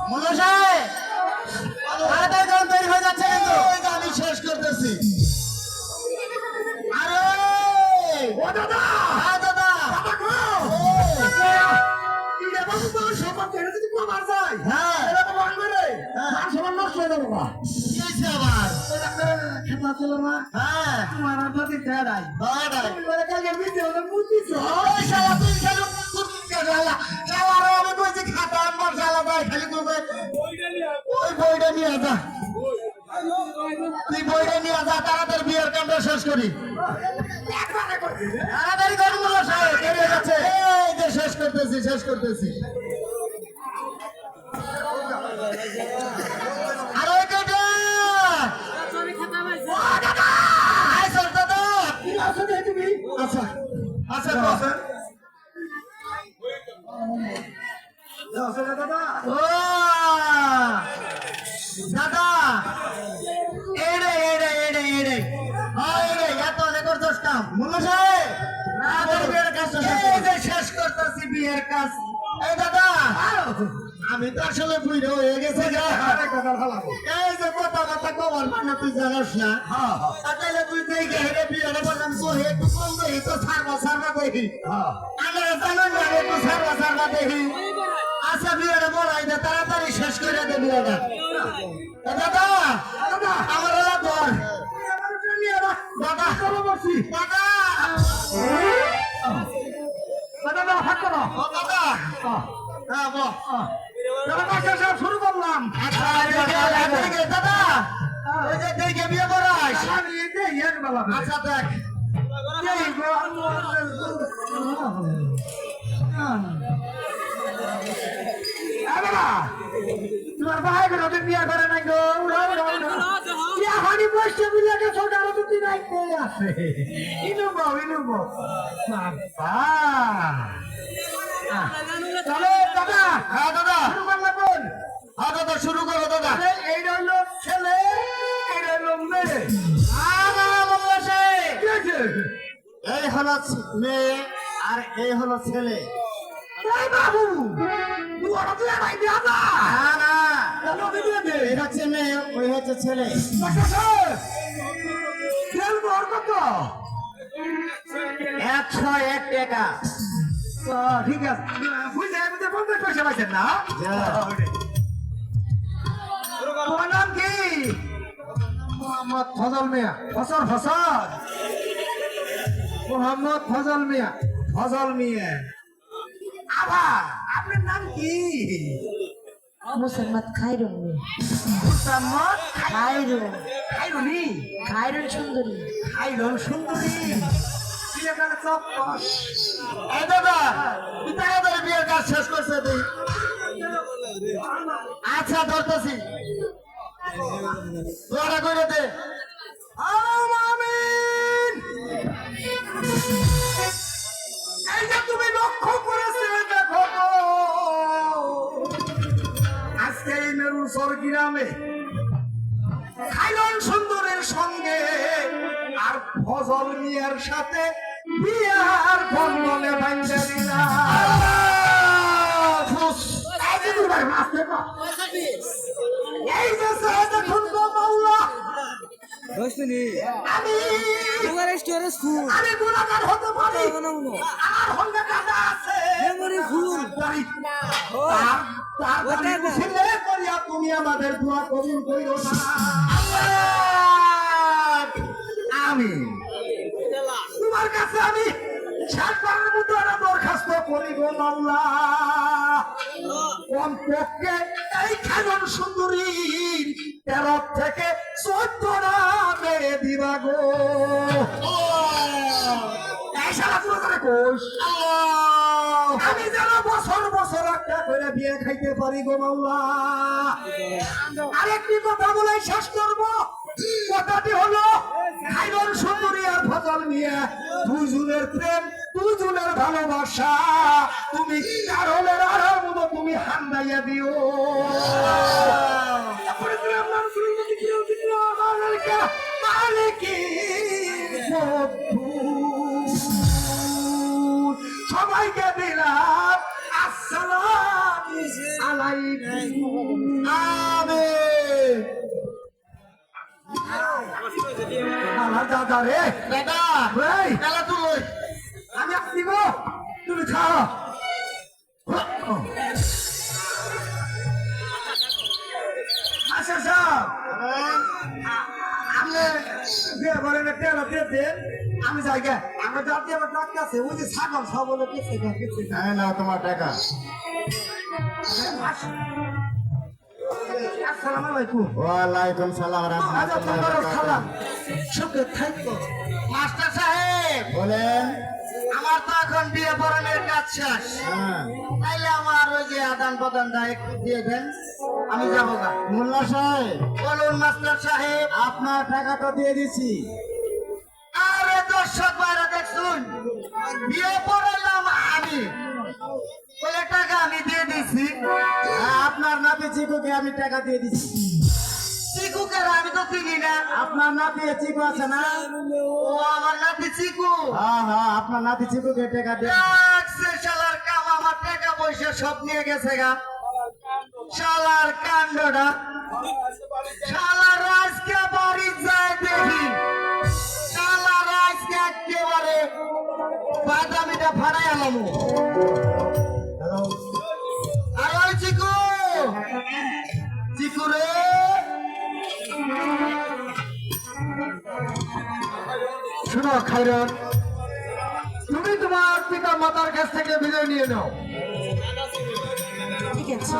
মোল্লা সাহেব তাড়াতাড়ি যখন তৈরি হয়ে যাচ্ছে কিন্তু ওই যে আমি শেষ করতেছি। আরে ও দাদা, হ্যাঁ দাদা দাদা গো, ইরে বাবু তো সবার কেটে যদি কমার যায়, হ্যাঁ এটা তো ভাঙবে রে, মান সম্মান নষ্ট হয়ে যাবে বাবা। কি হয়েছে আবার ওই ডাক্তার খেলা ছিল না, হ্যাঁ তোমার আর বাতি খেয়া নাই। দাঁড়াই তুমি বলে কালকে মিথ্যে বলে মুতিছ। ওই শালা তুই খালি কুকুর শালা শালা রে আমি কইছি খাতা আনবার শালা ভাই খালি তুই ওই বইটা নিয়ে যা তুই বইটা নিয়ে যা তাড়াতাড়ি বিয়ের কামটা শেষ করি তাড়াতাড়ি করুন মোল্লা সাহেব দেরি হয়ে যাচ্ছে এই যে শেষ করতেছি, শেষ করতেছি। আর ওই কয়টা আয় সর দাদা কি আছে রে তুমি? আচ্ছা আচ্ছা আছে? আছে রে দাদা? ও দাদা এড়ে এড়ে এড়ে এড়ে এড়ে এত রেকর্ড দোষ কাম মোল্লা সাহেব আমাদের বিয়ের কাজ এই যে শেষ করতেছি বিয়ের কাজ এই দাদা আমি তো আসলে বুঝে হয়ে গেছে গা আরে কথা ভালো। এই যে কথা কথা কবার মানে তুই জানাস না হ্যাঁ, তাহলে তুই দেখে হেরে বিয়েটা বললাম তো একটু কম দেখি তো সারবা সারবা দেখি হ্যাঁ। আমরা জানান না একটু সারবা সারবা দেখি আচ্ছা বিয়েটা বলাই দে তাড়াতাড়ি শেষ করে দে বিয়েটা এ দাদা দাদা, আমার এলা ধর তুমি আমার উপরে নিয়ে রাখ। দাদা চলো বসি। দাদা দাদা, হাত করো। ও দাদা হ্যাঁ বল দাদা, কাজ সব শুরু করলাম। আচ্ছা দেখে দাদা ওই যে দেখে বিয়ে করাস আমি এতে এক বেলা না। আচ্ছা দেখ এই গো, দাদা, তোমার ভাই করে ওদের বিয়ে করে নাই গো। হানি বসে মিলে ছোট আরো দুটি রাখতে আছে। ইনুব বাবা, চলো দাদা, হ্যাঁ দাদা শুরু করলে কোন? হ্যাঁ দাদা শুরু করো দাদা আরে এইটা হইলো ছেলে, এইটা হইলো মেয়ে। মোল্লা সাহেব কি হয়েছে? এই হলো মেয়ে আর এই হলো ছেলে এই বাবু, তুই ওরা তুই ভাই দিয়া না। না না কেন দিয়ে দে? এই হচ্ছে মেয়ে ওই হচ্ছে ছেলে ডাক্তার সাহেব, তেল বর কত? 101 টাকা ঠিক আছে, বুঝলে এমনিতে 50 পয়সা পাইছেন না? যা। তোমার নাম কি? মোহাম্মদ ফজল মিয়া। ফসল মোহাম্মদ ফজল মিয়া। ফজল মিয়া। আবার আপনার নাম কি? মুসাম্মদ খাইরুন মুসাম্মদ খাইরুন খাইরুনি। খাইরুন সুন্দরী খাইরুন সুন্দরী। চিলেকালে চপ্পস। এই দাদা তুই তাড়াতাড়ি বিয়ের কাজ শেষ করছে তুই আচ্ছা ধরতেছি দোয়াটা করে দে আমিন। এই যে তুমি লক্ষ্য করেছে দেখো গো, আজকে এই মেরুসর গ্রামে খাইলন সুন্দরের সঙ্গে আর ফজল মিয়ার সাথে বিয়ার বন্ধনে বান্ধা দিলাম। এই যে দুবার মাছ দেখো, এই যে সে দেখুন গো মাওলা, আমি গুণাগার হতে পারি, আমার হলে কাটা আছে তাড়াতাড়ি ছেলে করিয়া তুমি আমাদের দোয়া কবুল করিও না। আমি তোমার কাছে আমি শেষবারের মতো একটা দরখাস্ত করি গো মাওলা, কমপক্ষে এই খাইরুন সুন্দরীর 13 থেকে 14টা মেরে দিবা গো। এই শালা পুরো করে কোষ, আমি যেন বছর বছর একটা করে বিয়ে খাইতে পারি গো মাওলা। আরেকটি কথা বলে শেষ করব, কথাটি হলো খাইরুন সুন্দরী আর ফজল মিয়া দুজনের প্রেম, দুজনের ভালোবাসা তুমি কারণের আড়ার মতো তুমি হান্দাইয়া দিও। তারপরে তুমি আমার সুন্দরী কেউ দিল মালিকা মালিকি সবাইকে দিলাম আসসালাম লাইফ। আমিন। আমার দাদা রে, দাদা এই, খেলা তুই আমি আসছি গো, তুমি খাও। আচ্ছা স্যার, আপনি বিয়ে করেন টেলা দিয়ে দেন, আমি যাই গে। আমার জাতি আমার ডাক্তার আছে, ওই যে ছাগল সবলে কেছে গে, কেছে গে। হ্যাঁ নাও তোমার টাকা। আসসালামু আলাইকুম। ওয়ালাইকুম সালাম আচ্ছা, তোমার খালাম সুখে থাকবো। মাস্টার সাহেব বলেন। আমার তো এখন বিয়ে পড়ানোর কাজ শেষ, তাইলে আমার ওই যে আদান প্রদানটা একটু দিয়ে দেন, আমি যাবো গা। মোল্লা সাহেব, বলুন মাস্টার সাহেব। আপনার টাকা তো দিয়ে দিছি। আরে দর্শক বাইরে দেখছুন, বিয়ে পড়ালাম আমি, বলে টাকা আমি দিয়ে দিছি। আপনার নাতি চিকুকে আমি টাকা দিয়ে দিছি। চিকুকের আমি তো চিনি না। আপনার নাতি চিকু আছে না? ও আমার নাতি চিকু। হ্যাঁ হ্যাঁ, আপনার নাতি চিকুকে টাকা দিয়ে। রাখছে শালার কাম, আমার টাকা পয়সা সব নিয়ে গেছে গা। শালার কাণ্ডটা, শালার আজকে বাড়ি যায় দেখি, শালার আজকে একেবারে বাদামিটা ফাড়াই আলাম। আর ওই চিকু, চিকু রে, শুনো খাইরন, তুমি তোমার পিতা মাতার কাছ থেকে বিদায় নিয়ে নাও। ঠিক আছে